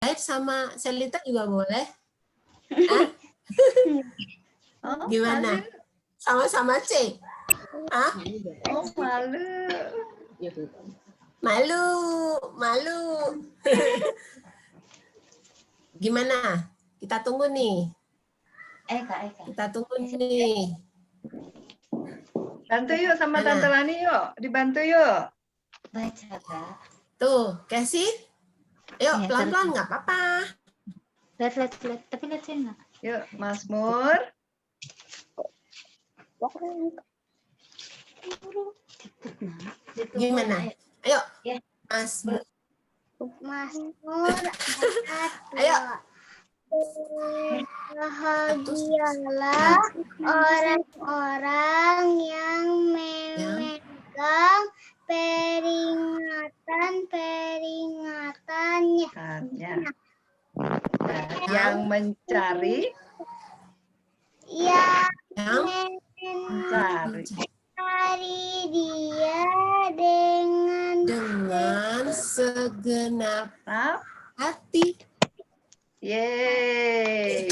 live sama Selita juga boleh. Hah? Oh, Gimana? Sama-sama C. Hah? Oh, malu. Malu. Gimana? Kita tunggu nih. Eka. Kita tunggu nih. Bantu yuk sama Mana? Tante Lani yuk. Dibantu yuk. Baca, Kak. Tuh, Casey. Yuk, Ya, pelan-pelan nggak apa-apa. Lihat. Tapi lihat saya nggak. Yuk, Mazmur. Gimana? Ayo, Ya. Mazmur. Ayo. Ayo. Bahagialah orang-orang yang memegang peringatan-peringatannya. Yang mencari. Yang Mencari. mencari dia dengan segenap Nah, hati. yeay.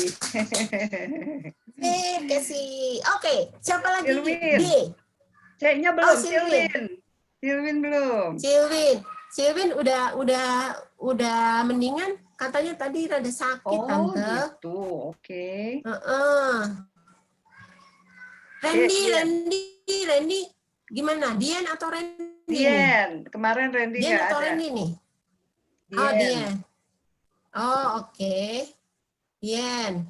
Casey. Oke, siapa lagi? Silvin. D. C-nya belum, Oh, Silvin. Silvin belum. Silvin udah mendingan, katanya tadi rada sakit, Oh, Tante. gitu. Oke. Randy. Gimana? Dian atau Randy? Dian. Kemarin Randy Dian nggak atau ada. Randy nih? Dian. Oh, Dian. Oh, oke. Dian,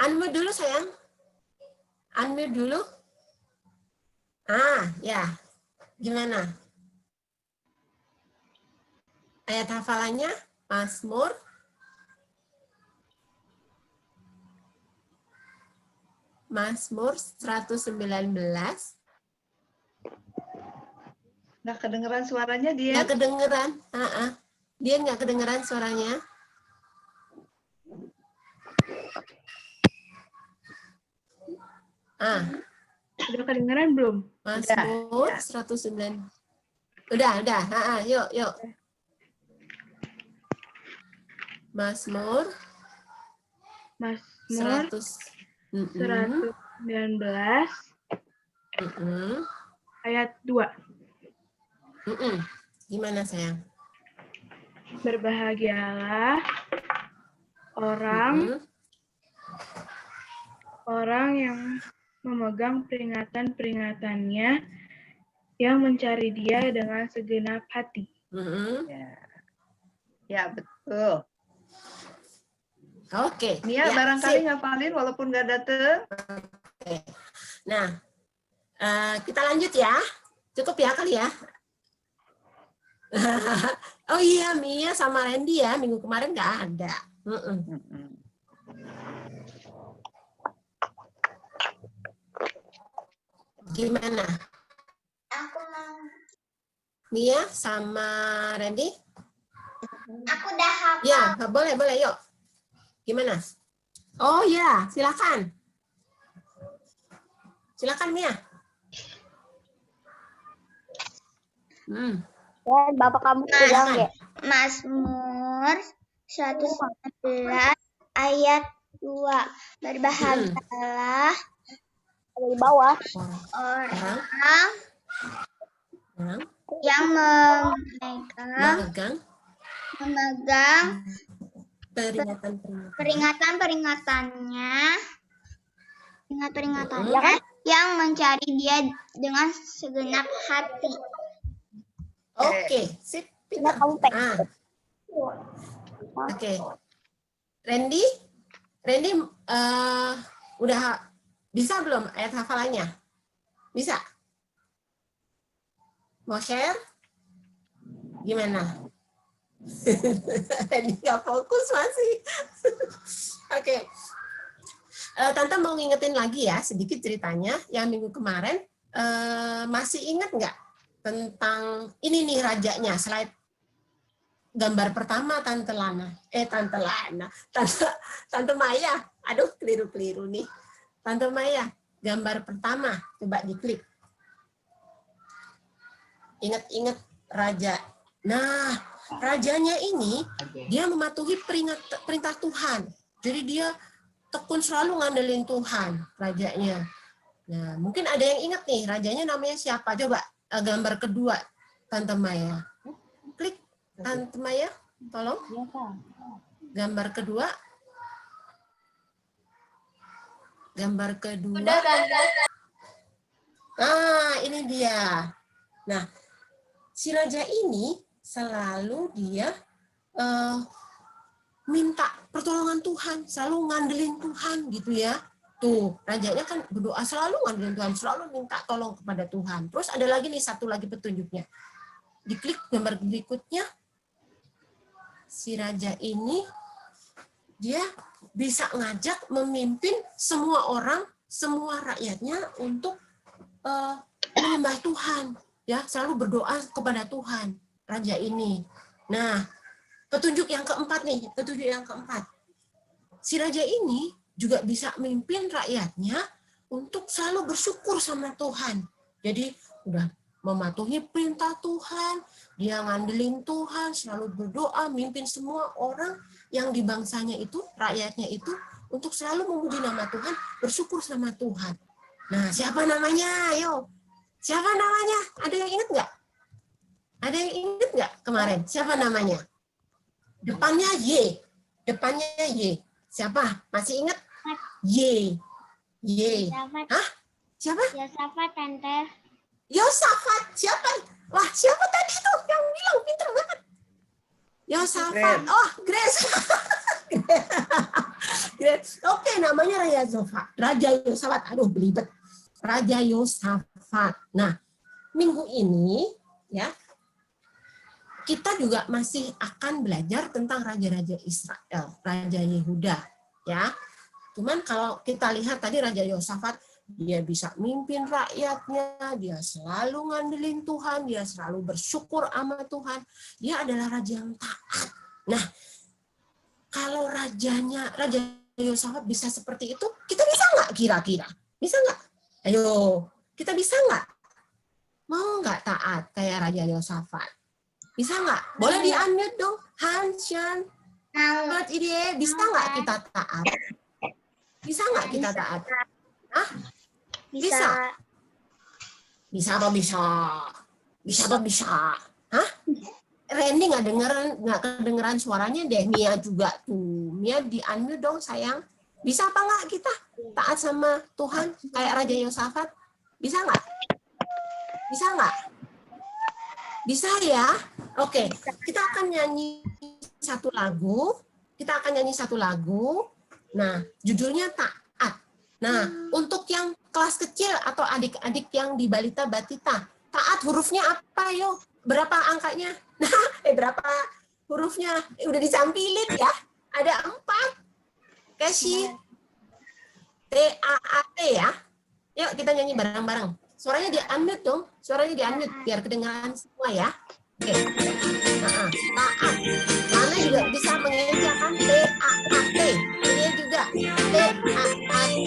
unmute dulu sayang. Unmute dulu. Ya. Gimana? Ayat hafalannya, Mazmur. Mazmur 119. Nggak kedengeran suaranya dia. Nggak kedengeran. Dia nggak kedengeran suaranya. Udah kedengeran belum? Mazmur 109. Udah. Yuk. Mazmur 119 ayat 2. Gimana sayang? Berbahagialah orang yang memegang peringatan-peringatannya, yang mencari dia dengan segenap hati. Ya, betul. Oke. Nia barangkali ngapalin walaupun nggak dateng. Oke. Nah, kita lanjut ya. Cukup ya kali ya. Oh iya, Mia sama Randy ya, minggu kemarin nggak ada. Gimana? Aku mau. Mia sama Randy? Aku udah hafal. Ya, boleh, yuk. Gimana? Oh ya, silakan. Silakan Mia. Bapak kamu bilang ya. Mazmur 119 ayat 2. Berbahagialah dari bawah orang yang memegang peringatan-peringatannya, yang mencari dia dengan segenap hati. Oke, sip. Oke. Randy udah bisa belum ayat hafalannya? Bisa? Mau share? Gimana? Randy nggak fokus masih. Oke. Tante mau ngingetin lagi ya sedikit ceritanya yang minggu kemarin. Masih ingat nggak tentang ini nih rajanya, slide gambar pertama Tante Maya. Aduh, keliru nih. Tante Maya, gambar pertama coba diklik. Ingat-ingat raja. Nah, rajanya ini dia mematuhi perintah Tuhan. Jadi dia tekun selalu ngandelin Tuhan, rajanya. Nah, mungkin ada yang ingat nih, rajanya namanya siapa? Coba gambar kedua, Tante Maya. Klik, Tante Maya, tolong. Iya, Kak. Gambar kedua. Gambar kedua. Udah, Tante. Ah, ini dia. Nah, si raja ini selalu dia minta pertolongan Tuhan, selalu ngandelin Tuhan gitu ya. Tuh, rajanya kan berdoa selalu ngandelin Tuhan, selalu minta tolong kepada Tuhan. Terus ada lagi nih, satu lagi petunjuknya. Diklik gambar berikutnya. Si raja ini dia bisa ngajak memimpin semua orang, semua rakyatnya untuk menyembah Tuhan, ya, selalu berdoa kepada Tuhan, raja ini. Nah, petunjuk yang keempat nih, petunjuk yang keempat. Si raja ini juga bisa memimpin rakyatnya untuk selalu bersyukur sama Tuhan. Jadi udah mematuhi perintah Tuhan, dia ngandelin Tuhan, selalu berdoa, mimpin semua orang yang di bangsanya itu, rakyatnya itu, untuk selalu memuji nama Tuhan, bersyukur sama Tuhan. Nah, siapa namanya? Ayo. Siapa namanya? Ada yang ingat nggak? Ada yang ingat nggak kemarin? Siapa namanya? Depannya Y. Depannya Y. Siapa? Masih ingat? Y. Y. Hah? Siapa? Yosafat, Tante. Yosafat. Siapa? Wah, siapa tadi tuh yang bilang? Pinter banget. Yosafat. Grace. Oh, Grace. Grace. Oke, namanya Raja Yosafat. Raja Yosafat. Aduh, belibet. Raja Yosafat. Nah, minggu ini ya kita juga masih akan belajar tentang raja-raja Israel, raja Yehuda, ya. Cuman kalau kita lihat tadi Raja Yosafat, dia bisa mimpin rakyatnya, dia selalu ngandelin Tuhan, dia selalu bersyukur sama Tuhan, dia adalah raja yang taat. Nah, kalau Raja Yosafat bisa seperti itu, kita bisa nggak kira-kira? Bisa nggak? Ayo, kita bisa nggak? Mau nggak taat kayak Raja Yosafat? Bisa nggak? Boleh di-unmute dong, Hanshan. Mau. Ide, bisa nggak kita taat? Bisa nggak kita taat? Hah? Bisa. Bisa apa bisa? Bisa apa bisa? Hah? Randy nggak kedengeran suaranya deh. Mia juga tuh. Mia di-unmute dong sayang. Bisa apa nggak kita taat sama Tuhan kayak Raja Yosafat? Bisa nggak? Bisa nggak? Bisa ya? Oke, kita akan nyanyi satu lagu. Kita akan nyanyi satu lagu. Nah, judulnya Taat. Nah, untuk yang kelas kecil atau adik-adik yang di balita batita, taat hurufnya apa yo? Berapa angkanya? Nah, berapa hurufnya? Udah dicampilin ya? Ada 4. Kasih T-A-A-T ya. Yuk kita nyanyi bareng-bareng. Suaranya di-unmute dong. Suaranya di-unmute biar kedengaran semua ya. Oke. Taat. Mana juga bisa mengejakan T-A-A-T. Ini juga T-A-A-T.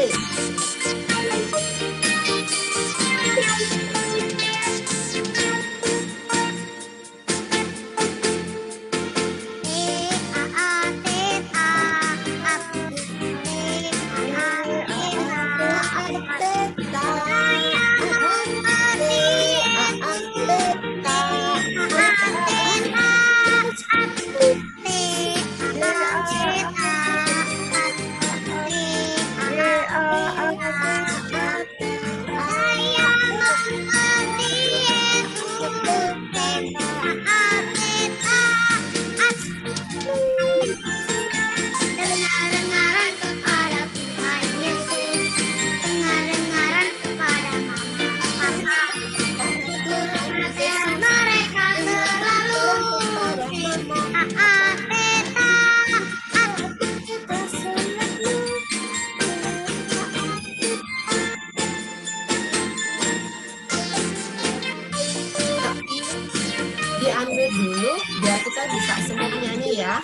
Diambil dulu biar kita bisa semua nyanyi ya.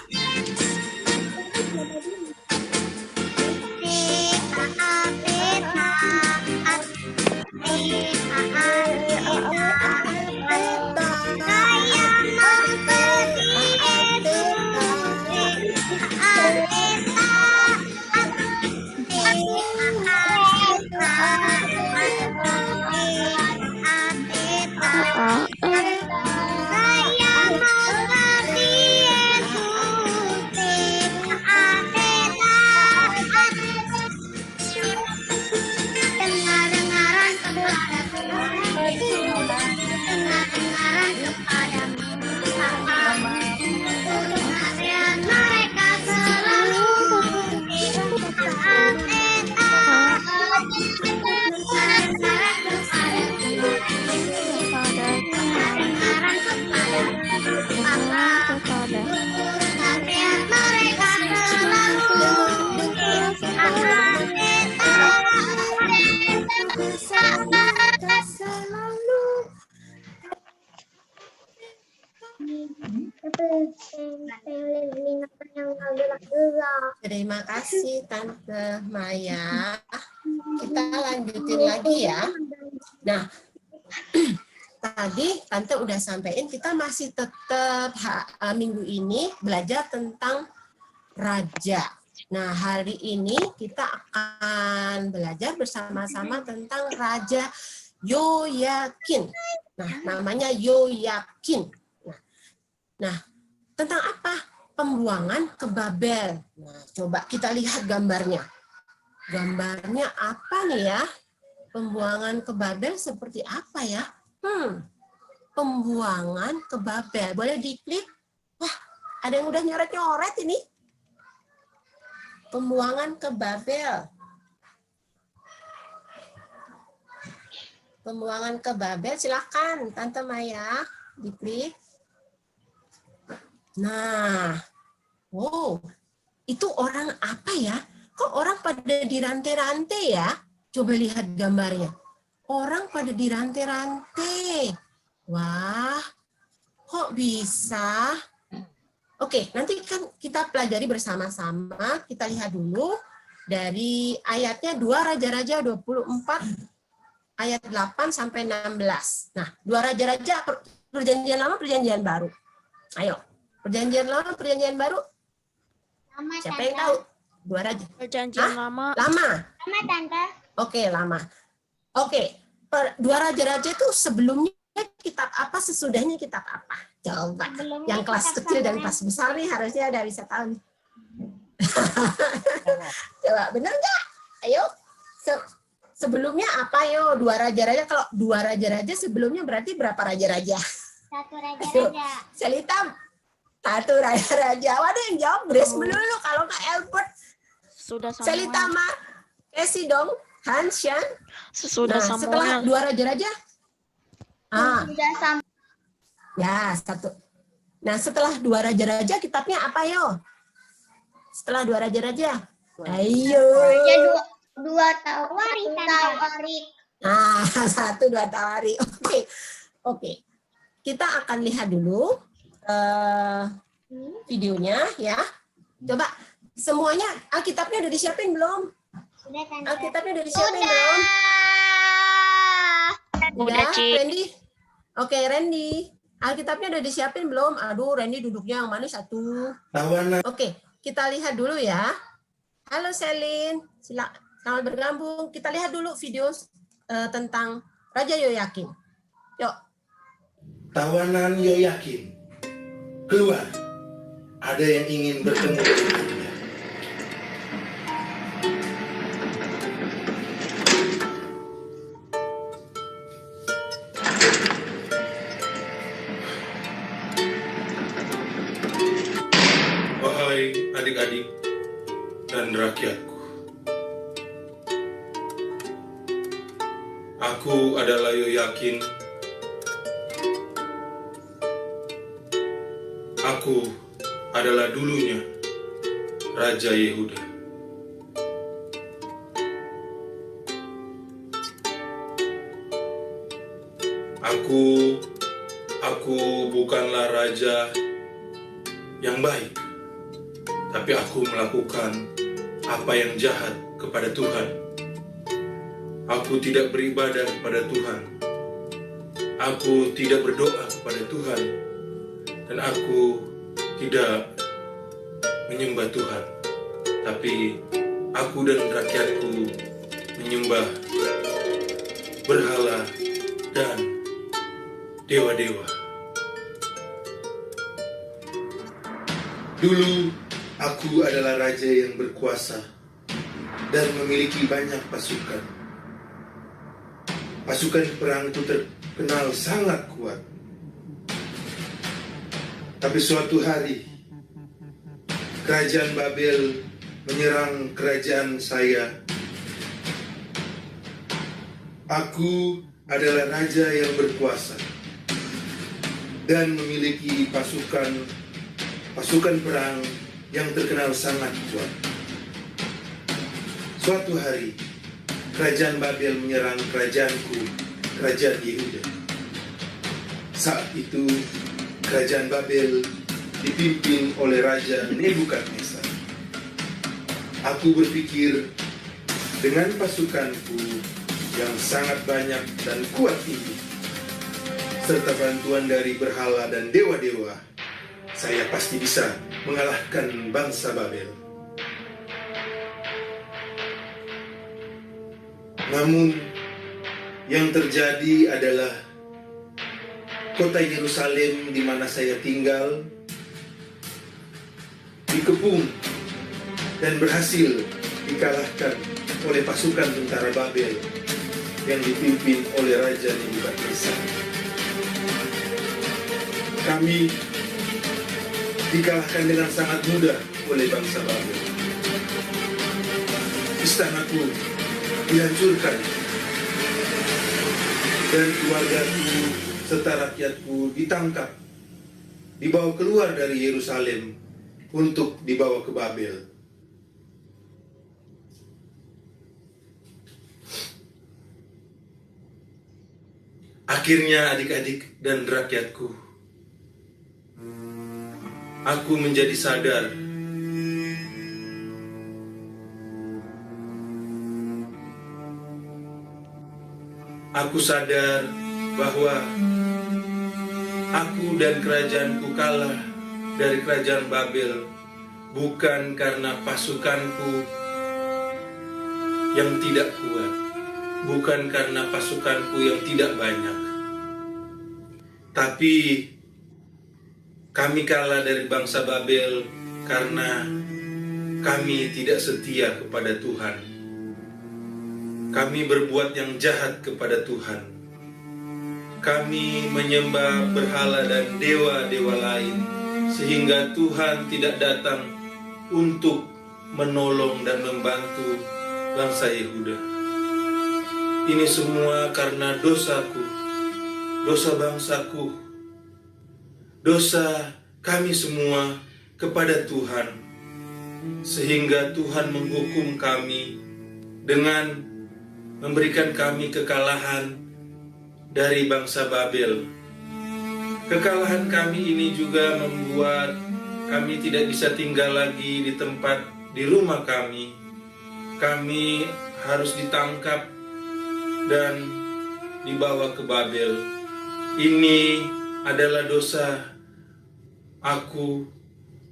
Terima kasih Tante Maya. Kita lanjutin lagi ya. Nah, tadi Tante udah sampein kita masih tetap minggu ini belajar tentang raja. Nah, hari ini kita akan belajar bersama-sama tentang Raja Yoyakin. Nah, namanya Yoyakin. Nah, tentang apa? Pembuangan ke Babel. Nah, coba kita lihat gambarnya. Gambarnya apa nih ya? Pembuangan ke Babel seperti apa ya? Pembuangan ke Babel. Boleh diklik? Wah, ada yang udah nyoret-nyoret ini. Pembuangan ke Babel. Pembuangan ke Babel, silakan Tante Maya diklik. Nah, wow, itu orang apa ya? Kok orang pada dirantai-rantai ya? Coba lihat gambarnya. Orang pada dirantai-rantai. Wah, kok bisa? Oke, nanti kan kita pelajari bersama-sama. Kita lihat dulu dari ayatnya 2 Raja-Raja 24 ayat 8 sampai 16. Nah, 2 Raja-Raja perjanjian lama, perjanjian baru. Ayo, perjanjian lama, perjanjian baru. Lama, Siapa yang tahu? 2 Raja. Perjanjian lama. Lama. Lama, Tante. Oke, lama. Oke, 2 Raja-Raja itu sebelumnya kitab apa, sesudahnya kitab apa? Coba. Sebelumnya Yang kelas kitab kecil dan Samuel. kelas besar nih harusnya udah bisa tahu nih. Coba, benar nggak? Ayo. Sebelumnya apa yo? 2 Raja-Raja. Kalau 2 Raja-Raja sebelumnya berarti berapa Raja-Raja? 1 Raja-Raja. Selita 1 Raja-Raja. Waduh, yang jawab Grace melulu. Kalau nggak Albert. Sudah Selita Samuel. mah Casey dong. Hanshan. Sesudah Nah, setelah Samuel. 2 Raja-Raja. Sudah sama. Ya, 1. Nah, setelah 2 Raja-Raja kitabnya apa yo? Setelah 2 Raja-Raja. Ayo. Raja 2 Tawarik. Nah, 1, 2 Tawarik. Oke. Kita akan lihat dulu videonya ya. Coba semuanya Alkitabnya udah disiapin belum? Sudah, Tante. Alkitabnya udah disiapin belum? Udah, Ci. Randy. Oke, Randy. Alkitabnya udah disiapin belum? Aduh, Randy duduknya yang mana satu? Oke, kita lihat dulu ya. Halo Selin, selamat bergabung. Kita lihat dulu video tentang Raja Yoyakin. Yuk. Tawanan Yoyakin keluar. Ada yang ingin bertemu dengannya. Wahai adik-adik dan rakyatku, aku adalah Yoyakin. Aku adalah dulunya Raja Yehuda. Aku bukanlah raja yang baik, tapi aku melakukan apa yang jahat kepada Tuhan. Aku tidak beribadah kepada Tuhan. Aku tidak berdoa kepada Tuhan. Dan aku tidak menyembah Tuhan. Tapi aku dan rakyatku menyembah berhala dan dewa-dewa. Dulu aku adalah raja yang berkuasa dan memiliki banyak pasukan. Pasukan perangku terkenal sangat kuat. Tapi suatu hari kerajaan Babel menyerang kerajaan saya. Aku adalah raja yang berkuasa dan memiliki pasukan perang yang terkenal sangat kuat. Suatu hari kerajaan Babel menyerang kerajaanku, kerajaan Yehuda. Saat itu kerajaan Babel dipimpin oleh Raja Nebukadnezar. Aku berpikir, dengan pasukanku yang sangat banyak dan kuat ini, serta bantuan dari berhala dan dewa-dewa, saya pasti bisa mengalahkan bangsa Babel. Namun, yang terjadi adalah kota Yerusalem di mana saya tinggal dikepung dan berhasil dikalahkan oleh pasukan tentara Babel yang dipimpin oleh Raja Nebukadnezar. Kami dikalahkan dengan sangat mudah oleh bangsa Babel. Istanaku dihancurkan dan keluargaku serta rakyatku ditangkap, dibawa keluar dari Yerusalem untuk dibawa ke Babel. Akhirnya adik-adik dan rakyatku, aku menjadi sadar bahwa aku dan kerajaanku kalah dari kerajaan Babel bukan karena pasukanku yang tidak kuat, bukan karena pasukanku yang tidak banyak, tapi kami kalah dari bangsa Babel karena kami tidak setia kepada Tuhan. Kami berbuat yang jahat kepada Tuhan. Kami menyembah berhala dan dewa-dewa lain, sehingga Tuhan tidak datang untuk menolong dan membantu bangsa Yehuda. Ini semua karena dosaku, dosa bangsaku, dosa kami semua kepada Tuhan, sehingga Tuhan menghukum kami dengan memberikan kami kekalahan dari bangsa Babel. Kekalahan kami ini juga membuat kami tidak bisa tinggal lagi di rumah kami. Kami harus ditangkap dan dibawa ke Babel. Ini adalah dosa aku,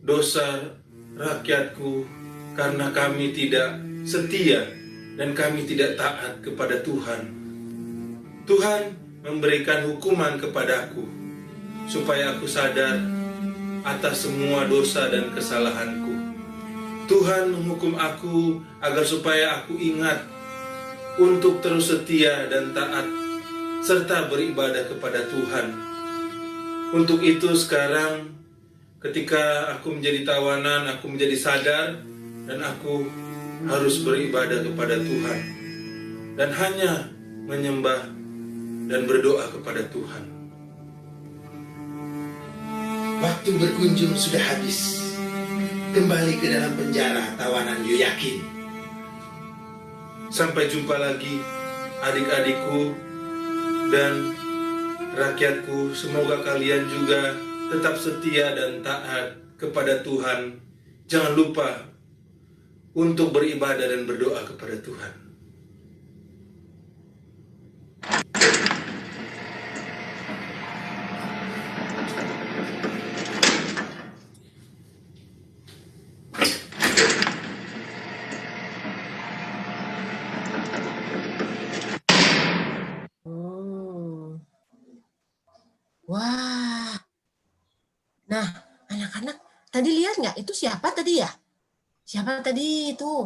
dosa rakyatku, karena kami tidak setia dan kami tidak taat kepada Tuhan. Tuhan memberikan hukuman kepadaku supaya aku sadar atas semua dosa dan kesalahanku. Tuhan menghukum aku agar supaya aku ingat untuk terus setia dan taat serta beribadah kepada Tuhan. Untuk itu sekarang ketika aku menjadi tawanan, aku menjadi sadar dan aku harus beribadah kepada Tuhan dan hanya menyembah dan berdoa kepada Tuhan. Waktu berkunjung sudah habis. Kembali ke dalam penjara tawanan Yoyakin. Sampai jumpa lagi adik-adikku dan rakyatku. Semoga kalian juga tetap setia dan taat kepada Tuhan. Jangan lupa untuk beribadah dan berdoa kepada Tuhan. Wah. Nah, anak-anak, tadi lihat nggak? Itu siapa tadi ya? Siapa tadi itu?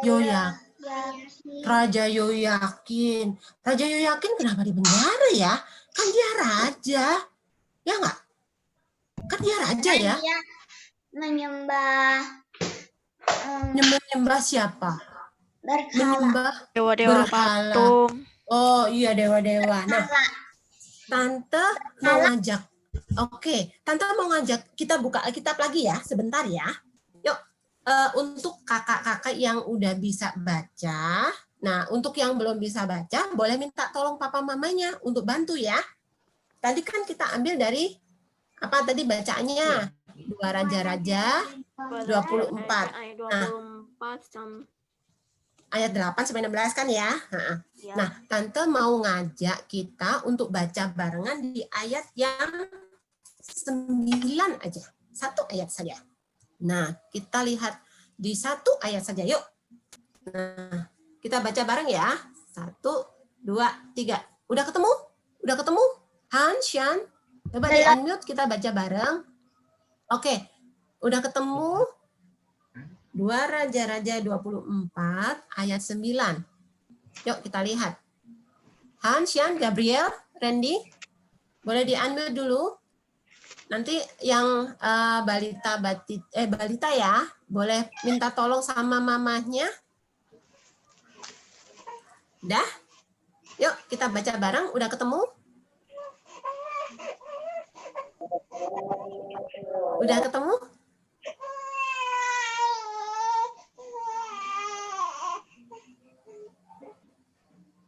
Yoyakin. Raja Yoyakin. Raja Yoyakin kenapa di penjara ya? Kan dia raja. Ya nggak? Kan dia raja ya? Dia menyembah Menyembah siapa? berhala. Menyembah Dewa-dewa berhala. patung. Oh iya, dewa-dewa. Nah, Tante mau ngajak. Oke, Tante mau ngajak kita buka Alkitab lagi ya, sebentar ya. Yuk, untuk kakak-kakak yang udah bisa baca. Nah, untuk yang belum bisa baca, boleh minta tolong papa mamanya untuk bantu ya. Tadi kan kita ambil dari Apa tadi bacaannya? 2 Raja-Raja 24. Ayat 24 sampai Ayat 8 sampai 16 kan ya? ya. Nah, Tante mau ngajak kita untuk baca barengan di ayat yang 9 aja. 1 ayat saja. Nah, kita lihat di 1 ayat saja. Yuk. Nah, kita baca bareng ya. 1, 2, 3. Udah ketemu? Udah ketemu? Han, Shan? Coba di unmute kita baca bareng. Oke. Udah ketemu? 2 Raja-Raja 24 ayat 9. Yuk kita lihat. Han, Shan, Gabriel, Randy, boleh di-unmute dulu. Nanti yang balita ya, boleh minta tolong sama mamanya. Udah? Yuk kita baca bareng. Udah ketemu? Udah ketemu?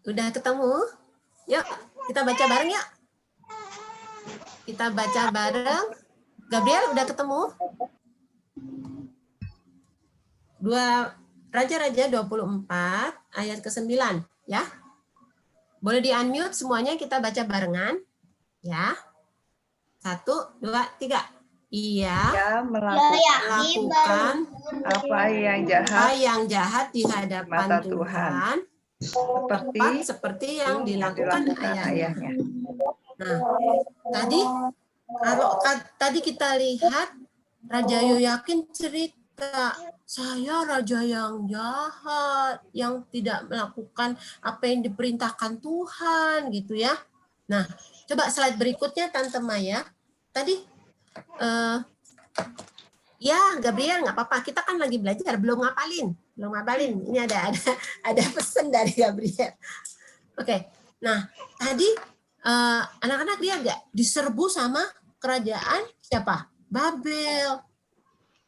Udah ketemu? Yuk, kita baca bareng ya. Kita baca bareng. Gabriel, udah ketemu? 2 Raja-Raja 24 ayat ke-9 ya. Boleh di-unmute semuanya, kita baca barengan ya. 1, 2, 3. Iya. Ya, Melakukan apa yang apa jahat yang jahat di hadapan mata Tuhan. Seperti yang dilakukan ayahnya. Nah, tadi kita lihat Raja Yoyakin cerita, saya raja yang jahat, yang tidak melakukan apa yang diperintahkan Tuhan, gitu ya. Nah, coba slide berikutnya, Tante Maya. Tadi, ya Gabriel nggak apa-apa, kita kan lagi belajar, belum ngapalin. Ini ada pesan dari Gabriel. Oke, nah tadi anak-anak dia nggak diserbu sama kerajaan siapa? Babel,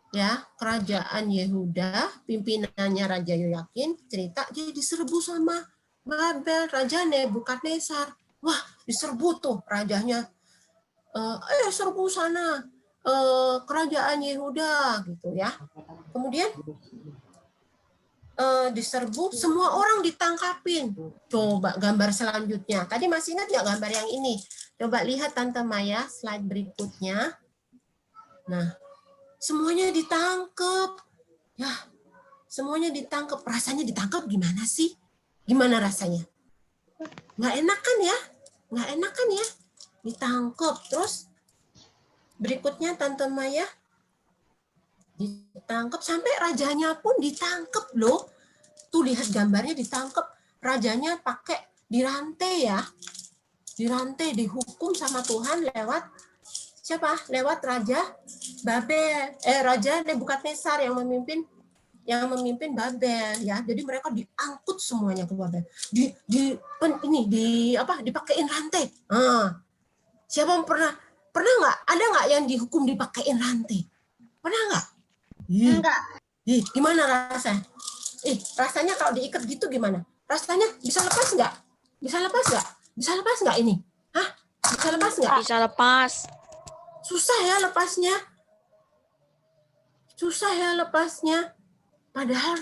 ya, kerajaan Yehuda, pimpinannya Raja Yoyakin cerita dia diserbu sama Babel, Raja Nebukadnezar. Wah, diserbu tuh rajanya. Serbu sana kerajaan Yehuda gitu ya. Kemudian diserbu, semua orang ditangkapin. Coba gambar selanjutnya. Tadi masih ingat nggak gambar yang ini? Coba lihat Tante Maya, slide berikutnya. Nah, semuanya ditangkap. Ya, semuanya ditangkap. Rasanya ditangkap gimana sih? Gimana rasanya? Nggak enak kan ya? Nggak enak kan ya? Ditangkap. Terus berikutnya Tante Maya, ditangkap sampai rajanya pun ditangkap loh. Tuh lihat gambarnya, ditangkap. Rajanya pakai dirantai ya. Dirantai, dihukum sama Tuhan lewat siapa? Lewat Raja Babel. Raja Nebukadnezar yang memimpin Babel ya. Jadi mereka diangkut semuanya ke Babel. Dipakein rantai. Siapa pernah nggak? Ada nggak yang dihukum dipakein rantai? Pernah nggak? Enggak. Gimana rasanya? Rasanya kalau diikat gitu gimana? Rasanya bisa lepas nggak? Bisa lepas nggak? Bisa lepas nggak ini? Hah? Bisa lepas nggak? Bisa lepas. Susah ya lepasnya. Susah ya lepasnya. Padahal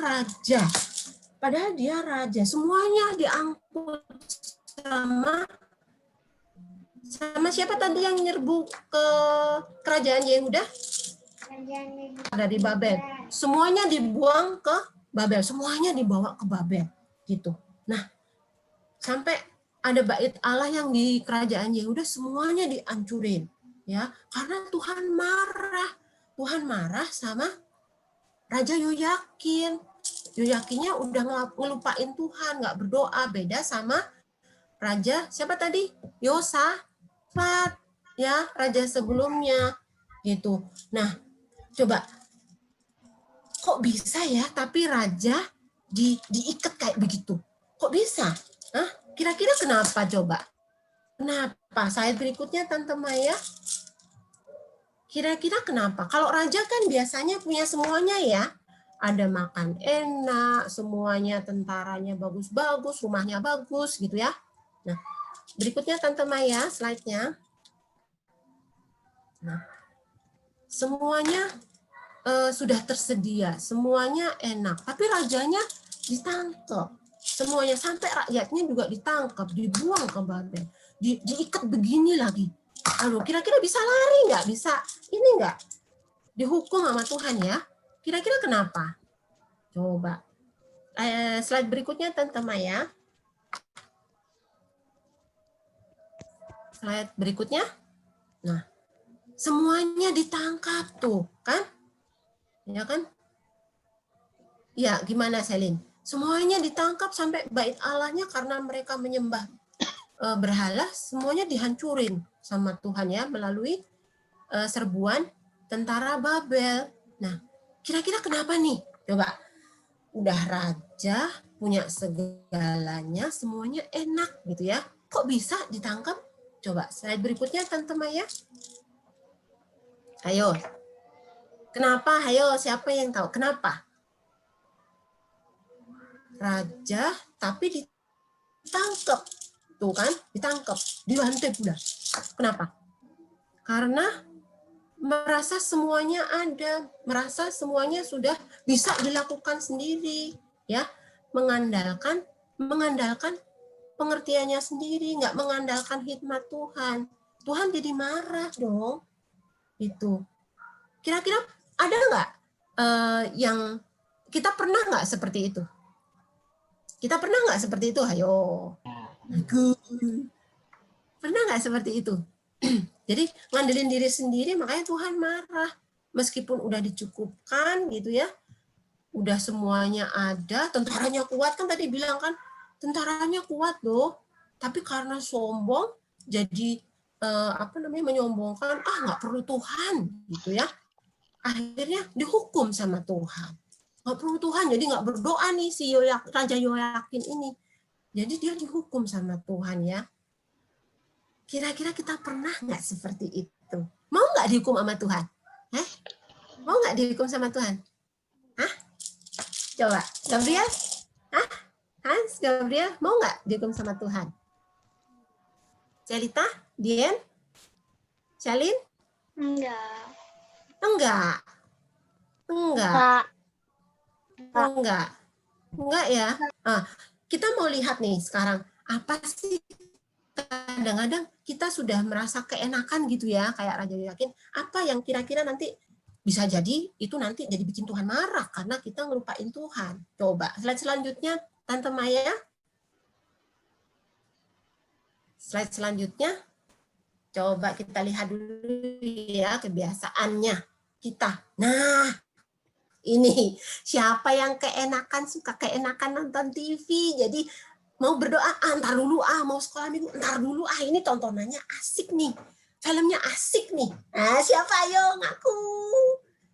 dia raja. Semuanya diangkut sama siapa tadi yang nyerbu ke kerajaan Yehuda? Dari Babel. Semuanya dibuang ke Babel. Semuanya dibawa ke Babel. Gitu. Nah, sampai ada bait Allah yang di kerajaan Yehuda semuanya dihancurin. Ya, karena Tuhan marah. Tuhan marah sama Raja Yoyakin. Yoyakinnya udah ngelupain Tuhan, nggak berdoa. Beda sama Raja siapa tadi? Yosafat, ya, raja sebelumnya gitu. Nah, coba kok bisa ya tapi raja diikat kayak begitu? Kok bisa? Hah? Kira-kira kenapa coba? Kenapa? Slide berikutnya Tante Maya. Kira-kira kenapa? Kalau raja kan biasanya punya semuanya ya. Ada makan enak, semuanya, tentaranya bagus-bagus, rumahnya bagus gitu ya. Nah, berikutnya Tante Maya, slide-nya. Nah, semuanya sudah tersedia, semuanya enak, tapi rajanya ditangkap, semuanya sampai rakyatnya juga ditangkap, dibuang ke Babel, diikat begini lagi. Aduh, kira-kira bisa lari nggak? Bisa ini nggak? Dihukum sama Tuhan ya? Kira-kira kenapa? Coba slide berikutnya, Tante Maya. Slide berikutnya. Nah, semuanya ditangkap tuh, kan? Ya kan? Ya, gimana Selin? Semuanya ditangkap sampai bait Allahnya karena mereka menyembah berhala, semuanya dihancurin sama Tuhan ya melalui serbuan tentara Babel. Nah, kira-kira kenapa nih? Coba, udah raja, punya segalanya, semuanya enak gitu ya. Kok bisa ditangkap? Coba slide berikutnya, Tante Maya. Ayo. Kenapa? Ayo, siapa yang tahu? Kenapa? Raja, tapi ditangkap. Tuh kan, ditangkap. Dilantai pula. Kenapa? Karena merasa semuanya ada. Merasa semuanya sudah bisa dilakukan sendiri. Ya, mengandalkan pengertiannya sendiri. Nggak mengandalkan hikmat Tuhan. Tuhan jadi marah dong. Itu. Kira-kira ada nggak yang kita pernah nggak seperti itu? Kita pernah nggak seperti itu? Ayo. Pernah nggak seperti itu? Jadi ngandelin diri sendiri, makanya Tuhan marah. Meskipun udah dicukupkan gitu ya, udah semuanya ada, tentaranya kuat kan tadi bilang kan, tentaranya kuat loh. Tapi karena sombong, jadi menyombongkan, nggak perlu Tuhan gitu ya. Akhirnya dihukum sama Tuhan. Nggak perlu Tuhan, jadi nggak berdoa nih si Raja Yoyakin ini. Jadi dia dihukum sama Tuhan ya. Kira-kira kita pernah nggak seperti itu? Mau nggak dihukum sama Tuhan? Mau nggak dihukum sama Tuhan? Hah? Coba, Gabriel? Hah? Hans, Gabriel, mau nggak dihukum sama Tuhan? Celita? Dien? Shalin? Enggak. Enggak. Enggak ya. Kita mau lihat nih sekarang, apa sih kadang-kadang kita sudah merasa keenakan gitu ya, kayak Raja Yoyakin, apa yang kira-kira nanti bisa jadi itu nanti jadi bikin Tuhan marah karena kita ngelupain Tuhan. Coba slide selanjutnya, Tante Maya. Slide selanjutnya. Coba kita lihat dulu ya kebiasaannya kita. Nah, ini siapa yang suka keenakan nonton TV. Jadi mau berdoa, ntar dulu mau sekolah minggu, ntar dulu ini tontonannya asik nih. Filmnya asik nih. Siapa ayo ngaku?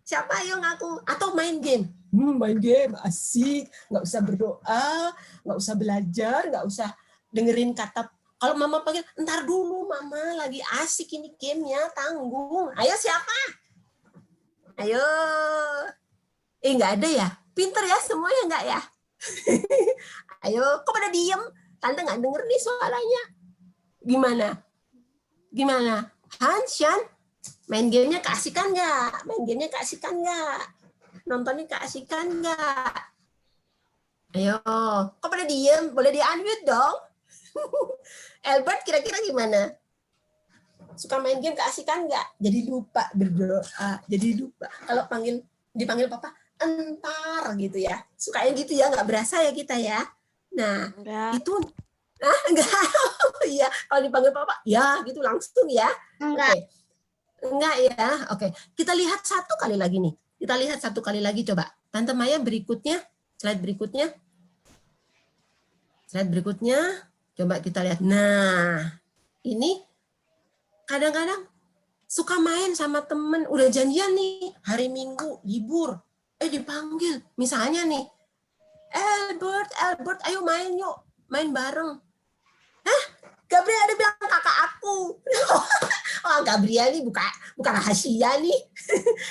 Siapa ayo ngaku? Atau main game. Main game asik, nggak usah berdoa, nggak usah belajar, nggak usah dengerin kata. Kalau mama panggil, ntar dulu mama lagi asik ini gamenya, tanggung. Ayo siapa? Ayo. Nggak ada ya? Pinter ya semuanya nggak ya? Ayo, kok pada diem? Tante nggak denger nih suaranya. Gimana? Hans, Shan, main gamenya keasikan nggak? Nontonnya keasikan nggak? Ayo, kok pada diem? Boleh di-unmute dong? Albert kira-kira gimana? Suka main game keasikan nggak? Jadi lupa berdoa. Jadi lupa. Kalau dipanggil papa, entar gitu ya. Sukanya gitu ya, nggak berasa ya kita ya. Nah, itu enggak. Iya, kalau dipanggil papa, ya gitu langsung ya. Enggak. Oke. Enggak ya. Oke. Kita lihat satu kali lagi nih. Coba. Tante Maya berikutnya, slide berikutnya. Coba kita lihat. Nah, ini kadang-kadang suka main sama temen, udah janjian nih, hari Minggu, libur. Dipanggil, misalnya nih, Albert, ayo main yuk, main bareng. Gabriel ada bilang kakak aku. Gabriel ini bukan rahasia nih.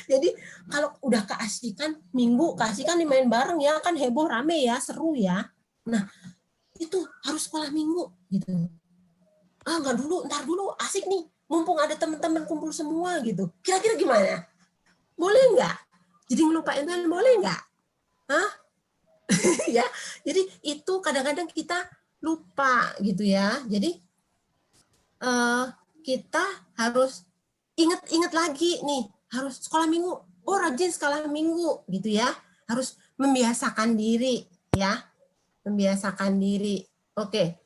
Jadi kalau udah keasikan Minggu, keasikan nih main bareng ya, kan heboh, rame ya, seru ya. Nah, itu harus sekolah Minggu gitu. Ntar dulu, asik nih. mumpung ada teman-teman kumpul semua gitu. Kira-kira gimana? Boleh nggak? Jadi ngelupain Tuhan boleh nggak? Hah? Ya, jadi itu kadang-kadang kita lupa gitu ya. Jadi kita harus ingat lagi nih, harus sekolah minggu. Oh, rajin sekolah minggu gitu ya. Harus membiasakan diri ya. Membiasakan diri. Oke.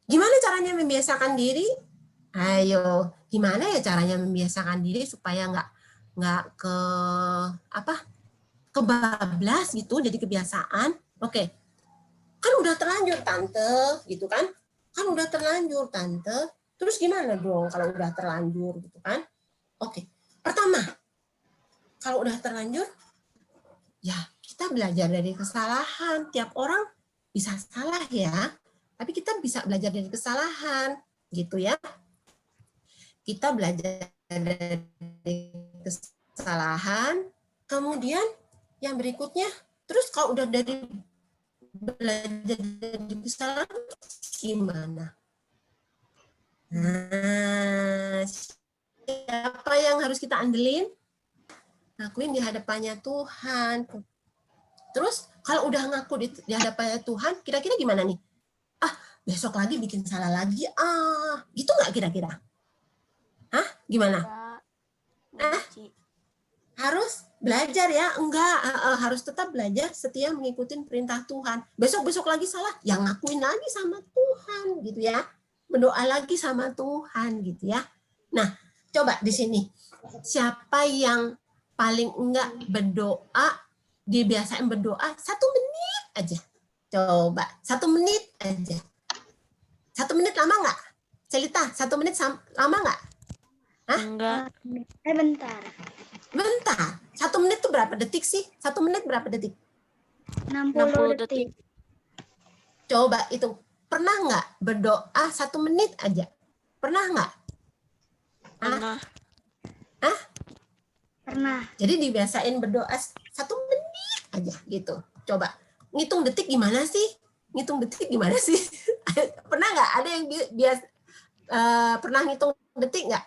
Gimana caranya membiasakan diri? Ayo, gimana ya caranya membiasakan diri supaya nggak kebablas gitu, jadi kebiasaan. Oke, kan udah terlanjur tante, gitu kan? Kan udah terlanjur tante. Terus gimana dong kalau udah terlanjur gitu kan? Oke, pertama, kalau udah terlanjur, ya kita belajar dari kesalahan. Tiap orang bisa salah ya, tapi kita bisa belajar dari kesalahan, gitu ya. Kita belajar dari kesalahan, kemudian yang berikutnya, terus kalau udah belajar dari kesalahan, gimana? Nah, siapa yang harus kita andelin? Ngakuin di hadapannya Tuhan. Terus kalau udah ngaku di hadapannya Tuhan, kira-kira gimana nih? Besok lagi bikin salah lagi. Gitu nggak kira-kira? Hah? Gimana? Harus belajar ya? Enggak, harus tetap belajar setia mengikuti perintah Tuhan. Besok-besok lagi salah, yang ngakuin lagi sama Tuhan gitu ya. Berdoa lagi sama Tuhan gitu ya. Nah, coba di sini. Siapa yang paling enggak berdoa, dibiasain berdoa 1 menit aja. Coba, 1 menit aja. 1 menit lama nggak? Celita, 1 menit lama nggak? Hah? Enggak. Bentar. Bentar. 1 menit tuh berapa detik sih? 1 menit berapa detik? 60 detik. Coba itu. Pernah nggak berdoa 1 menit aja? Pernah nggak? Pernah. Pernah. Jadi dibiasain berdoa 1 menit aja gitu. Coba. Ngitung detik gimana sih? Ngitung detik gimana sih? Pernah nggak? Ada yang pernah ngitung detik nggak?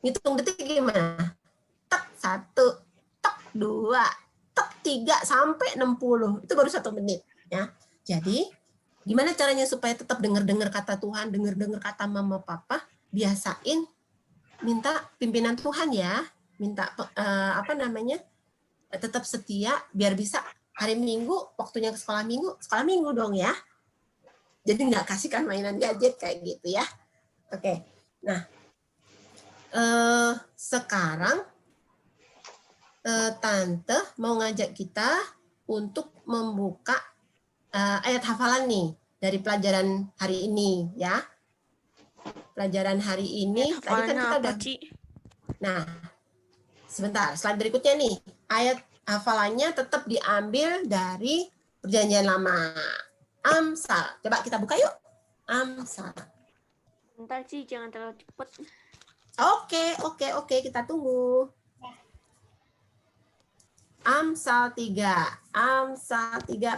Ngitung detik gimana? Tek 1, tek 2, tek 3 sampai 60. Itu baru 1 menit ya. Jadi gimana caranya supaya tetap dengar-dengar kata Tuhan, dengar-dengar kata mama papa, biasain minta pimpinan Tuhan ya, minta tetap setia biar bisa hari Minggu waktunya ke sekolah minggu dong ya. Jadi nggak kasihkan mainan gadget kayak gitu ya. Oke. Nah, sekarang Tante mau ngajak kita untuk membuka ayat hafalan nih dari pelajaran hari ini ya. Pelajaran hari ini tadi kan kita udah. Nah, sebentar, slide berikutnya nih. Ayat hafalannya tetap diambil dari Perjanjian Lama. Amsal. Coba kita buka yuk. Amsal. Bentar sih, jangan terlalu cepet. Oke, kita tunggu. Amsal 3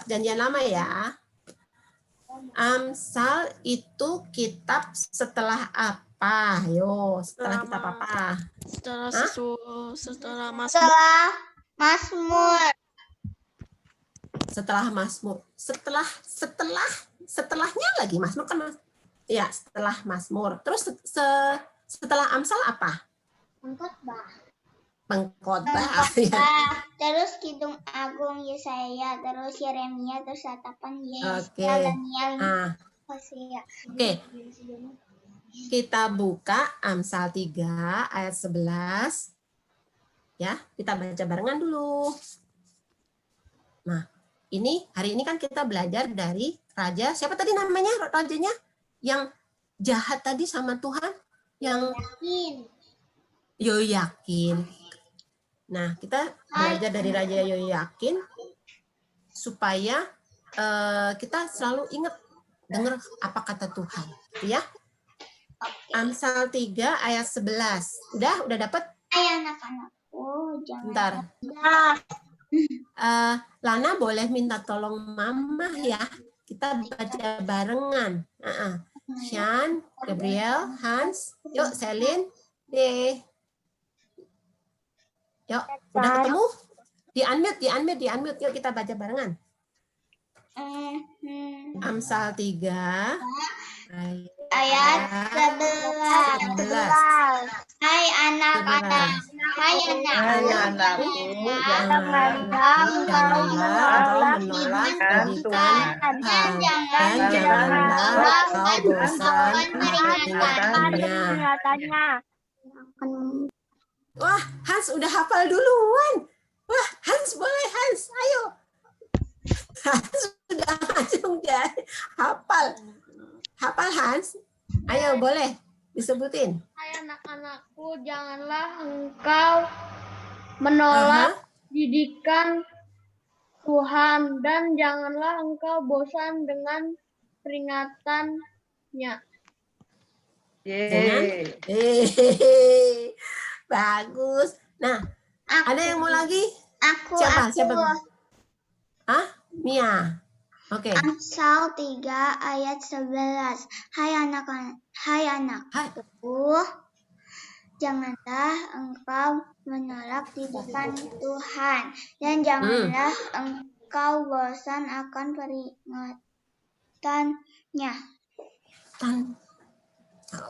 Perjanjian Lama ya. Amsal itu kitab setelah apa? Yo, setelah kitab apa? Setelah Mazmur. Setelah Mazmur. Setelahnya lagi Mazmur kan? Ya, setelah Mazmur. Terus setelah Amsal apa? Pengkhotbah. Terus Kidung Agung Yesaya, terus Yeremia, terus Ratapan Oke. Daniel, Hosea. Oke. Kita buka Amsal 3 ayat 11. Ya, kita baca barengan dulu. Nah, hari ini kan kita belajar dari raja. Siapa tadi namanya rajanya? Yang jahat tadi sama Tuhan? Yang Yoyakin. Nah, kita belajar dari Raja Yoyakin supaya kita selalu ingat dengar apa kata Tuhan, ya. Amsal 3 ayat 11. Udah dapat? Anak-anakku, jangan. Bentar. Lana boleh minta tolong Mama ya. Kita baca barengan. Sean, Gabriel, Hans, yuk Selin, deh. Yuk, udah ketemu? Di unmute, yuk kita baca barengan. Amsal 3 Ayat 11. Hai anak-anak, hai Anak-anakku, janganlah engkau menolak didikan Tuhan, dan janganlah engkau bosan peringatannya. Wah, Hans udah hafal duluan. Wah, Hans boleh, Hans, ayo. Hans sudah langsung jadi hafal. Hafal, Hans. Ayo, boleh disebutin. Hai anak-anakku, janganlah engkau menolak didikan Tuhan dan janganlah engkau bosan dengan peringatannya. Yeay. Bagus. Nah, ada yang mau lagi? Siapa? Mia. Oke. Amsal 3 ayat 11. Hai anakku, janganlah engkau menolak didikan Tuhan dan janganlah engkau bosan akan peringatannya.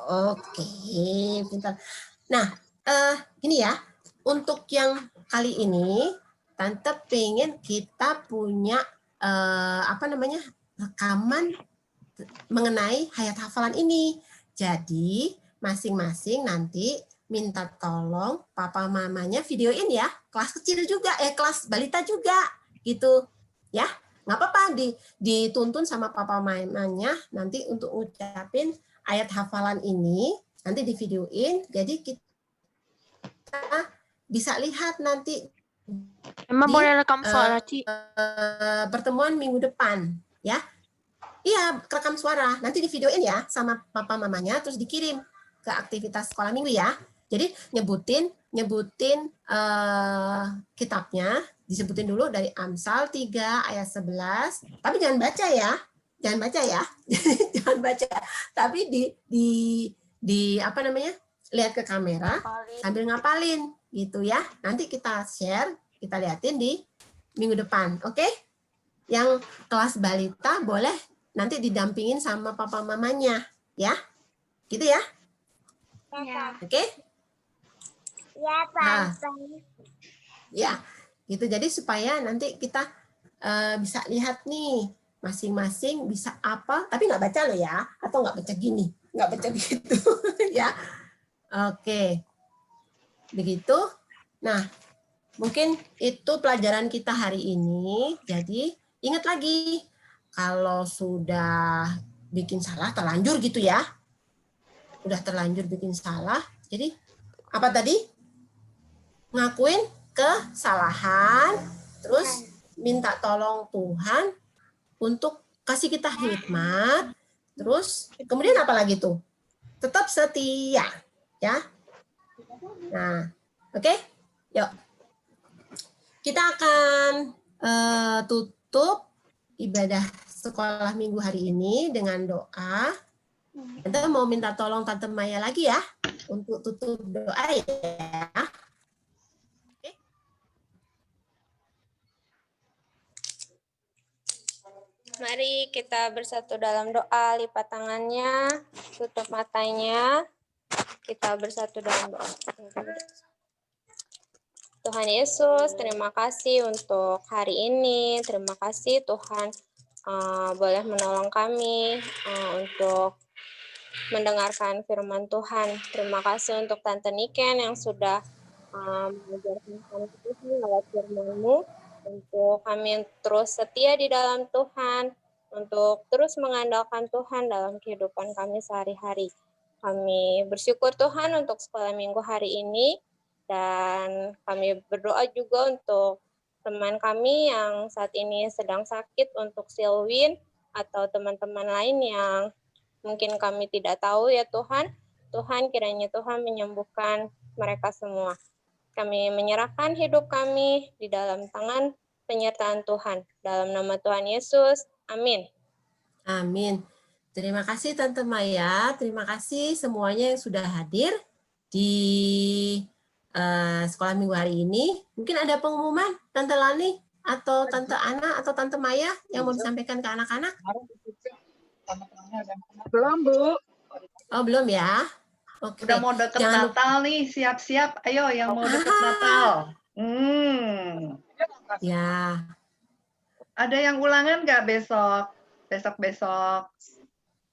Oke, pintar. Nah, ini ya, untuk yang kali ini, Tante pengen kita punya rekaman mengenai hayat hafalan ini. Jadi masing-masing nanti minta tolong papa mamanya videoin ya, kelas kecil juga, kelas balita juga, gitu ya. Nggak apa-apa dituntun sama papa mamanya nanti untuk ngucapin ayat hafalan ini, nanti di videoin. Jadi kita bisa lihat nanti. Emang boleh rekam suara, Ci? Pertemuan minggu depan, ya. Iya, rekam suara. Nanti di videoin ya sama papa mamanya, terus dikirim ke aktivitas sekolah minggu ya. Jadi nyebutin kitabnya, disebutin dulu dari Amsal 3 ayat 11. Tapi jangan baca ya. Jangan baca. Tapi lihat ke kamera sambil ngapalin gitu ya. Nanti kita share, kita liatin di minggu depan. Oke? Yang kelas balita boleh nanti didampingin sama papa mamanya ya. Gitu ya? Ya. Oke? Ya, Pak. Ya. Gitu. Jadi supaya nanti kita bisa lihat nih masing-masing bisa apa, tapi nggak baca lo ya, atau nggak baca gini, nggak baca gitu ya. Oke. Begitu. Nah, mungkin itu pelajaran kita hari ini. Jadi, ingat lagi, kalau sudah bikin salah, terlanjur gitu ya. Udah terlanjur bikin salah. Jadi, apa tadi? Ngakuin kesalahan, terus minta tolong Tuhan untuk kasih kita hikmat. Terus, kemudian apa lagi tuh? Tetap setia. Ya. Nah, oke? Yuk. Kita akan tutup ibadah sekolah minggu hari ini dengan doa. Kita mau minta tolong Tante Maya lagi ya untuk tutup doa ya. Oke. Mari kita bersatu dalam doa, lipat tangannya, tutup matanya. Kita bersatu dalam doa. Tuhan Yesus, terima kasih untuk hari ini. Terima kasih Tuhan boleh menolong kami untuk mendengarkan firman Tuhan. Terima kasih untuk Tante Niken yang sudah mengajarkan kami Tuhan lewat firman-Mu. Untuk kami terus setia di dalam Tuhan, untuk terus mengandalkan Tuhan dalam kehidupan kami sehari-hari. Kami bersyukur Tuhan untuk sekolah minggu hari ini, dan kami berdoa juga untuk teman kami yang saat ini sedang sakit, untuk Silwin atau teman-teman lain yang mungkin kami tidak tahu ya Tuhan. Tuhan, kiranya Tuhan menyembuhkan mereka semua. Kami menyerahkan hidup kami di dalam tangan penyertaan Tuhan. Dalam nama Tuhan Yesus, amin. Amin. Terima kasih Tante Maya, terima kasih semuanya yang sudah hadir di sekolah minggu hari ini. Mungkin ada pengumuman Tante Lani atau Tante Ana atau Tante Maya yang mau disampaikan ke anak-anak? Belum, Bu. Oh, belum ya? Oke. Udah mau deket Jangan Natal nih, siap-siap. Ayo yang mau deket Natal. Ya, Ada yang ulangan nggak besok? Besok-besok?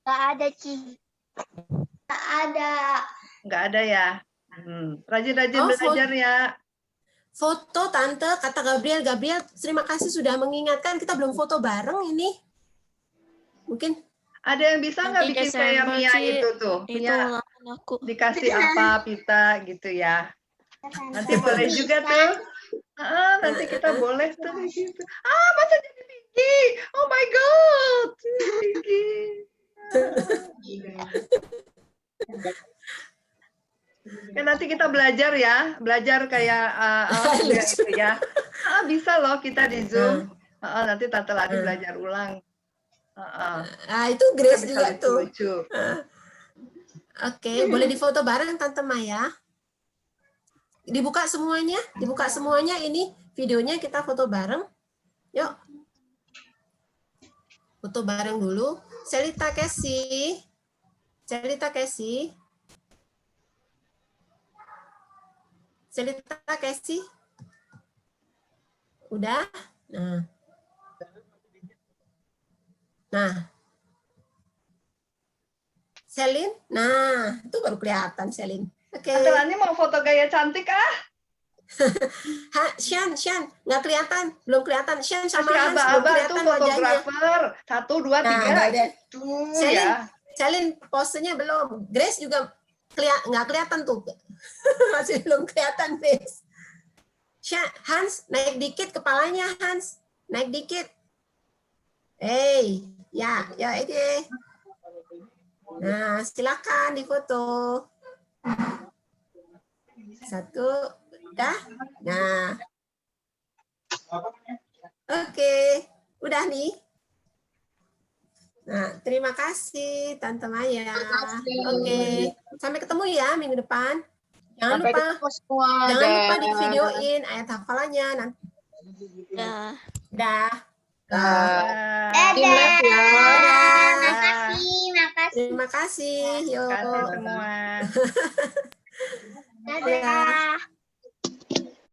Gak ada, Ci. Gak ada. Nggak ada ya? Rajin-rajin Oh, belajar ya. foto Tante, kata Gabriel. Gabriel, terima kasih sudah mengingatkan. Kita belum foto bareng ini. Mungkin Ada yang bisa nggak Nanti bikin kayak Desember, Mia Ci. itu tuh? Itu Mia ulangan aku. dikasih apa, pita gitu ya. Nanti boleh juga tuh. Nanti kita boleh tuh gitu. Masa jadi tinggi? Oh my God. Tinggi. Ya, nanti kita belajar ya. Belajar kayak gitu ya. Bisa loh kita di Zoom. Nanti Tante lagi belajar ulang. itu Grace Bisa juga tuh. lucu-lucu. Oke, boleh difoto bareng Tante Maya. Dibuka semuanya ini videonya kita foto bareng. Yuk. Foto bareng dulu. Selita Casey. Selita Casey. Selita Casey. Udah? Nah. Selin? Nah, itu baru kelihatan Selin. Oke. Tante Lani mau foto gaya cantik Shan, nggak kelihatan, belum kelihatan. Shan sama Masih Hans belum aba-aba tuh kelihatan wajahnya. fotografer. 1, 2, 3. Nah, udah. Tuh Selin, ya. Selin posenya belum. Grace juga nggak kelihatan tuh. Masih belum kelihatan Grace. Hans, naik dikit kepalanya Hans. Naik dikit. Ya, oke. Nah, silakan difoto. 1, udah. Nah. Oke, udah nih. Nah, terima kasih Tante Maya. Oke, sampai ketemu ya minggu depan. Jangan lupa di videoin ayat hafalannya nanti. Dah. Dadah. Terima kasih. Yuk. Terima kasih semua. Dadah.